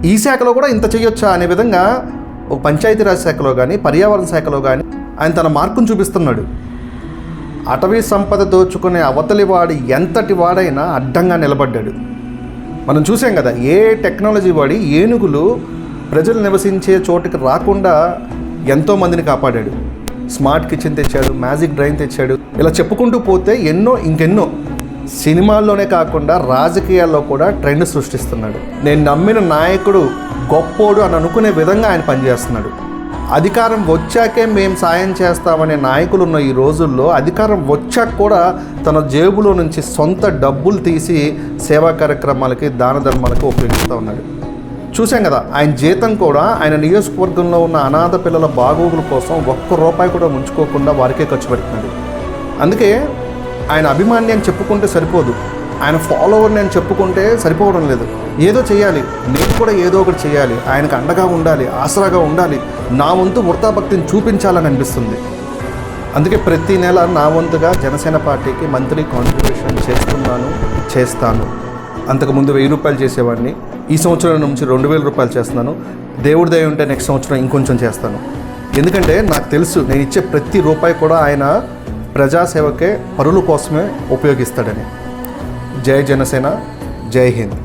ఈ శాఖలో కూడా ఇంత చేయొచ్చా అనే విధంగా ఒక పంచాయతీరాజ్ శాఖలో కానీ పర్యావరణ శాఖలో కానీ ఆయన తన మార్కును చూపిస్తున్నాడు. అటవీ సంపద దోచుకునే అవతలి వాడు ఎంతటి వాడైనా అడ్డంగా నిలబడ్డాడు. మనం చూసాం కదా, ఏ టెక్నాలజీ వాడి ఏనుగులు ప్రజలు నివసించే చోటుకి రాకుండా ఎంతోమందిని కాపాడాడు. స్మార్ట్ కిచెన్ తెచ్చాడు, మ్యాజిక్ డ్రైన్ తెచ్చాడు. ఇలా చెప్పుకుంటూ పోతే ఇంకెన్నో సినిమాల్లోనే కాకుండా రాజకీయాల్లో కూడా ట్రెండ్ సృష్టిస్తున్నాడు. నేను నమ్మిన నాయకుడు గొప్పోడు అని అనుకునే విధంగా ఆయన పనిచేస్తున్నాడు. అధికారం వచ్చాకే మేము సాయం చేస్తామనే నాయకులు ఉన్న ఈ రోజుల్లో అధికారం వచ్చాక కూడా తన జేబులో నుంచి సొంత డబ్బులు తీసి సేవా కార్యక్రమాలకి దాన ధర్మాలకు ఉపయోగిస్తూ ఉన్నాడు. చూసాం కదా, ఆయన జీతం కూడా ఆయన నియోజకవర్గంలో ఉన్న అనాథ పిల్లల బాగోగుల కోసం ₹1 కూడా ఉంచుకోకుండా వారికే ఖర్చు పెడుతున్నాడు. అందుకే ఆయన అభిమాని అని చెప్పుకుంటే సరిపోదు, ఆయన ఫాలోవర్ని అని చెప్పుకుంటే సరిపోవడం లేదు. ఏదో చేయాలి, నేను కూడా ఏదో ఒకటి చేయాలి, ఆయనకు అండగా ఉండాలి, ఆసరాగా ఉండాలి, నా వంతు వృత్తాభక్తిని చూపించాలని అనిపిస్తుంది. అందుకే ప్రతి నెల నా వంతుగా జనసేన పార్టీకి మంత్లీ కాంట్రిబ్యూషన్ చేస్తాను. అంతకుముందు ₹1000 చేసేవాడిని, ఈ సంవత్సరం నుంచి ₹2000 చేస్తున్నాను. దేవుడి దయ ఉంటే నెక్స్ట్ సంవత్సరం ఇంకొంచెం చేస్తాను. ఎందుకంటే నాకు తెలుసు నేను ఇచ్చే ప్రతి రూపాయి కూడా ఆయన ప్రజాసేవకే, పరుల కోసమే ఉపయోగిస్తాడని. జై జనసేన, జై హింద్.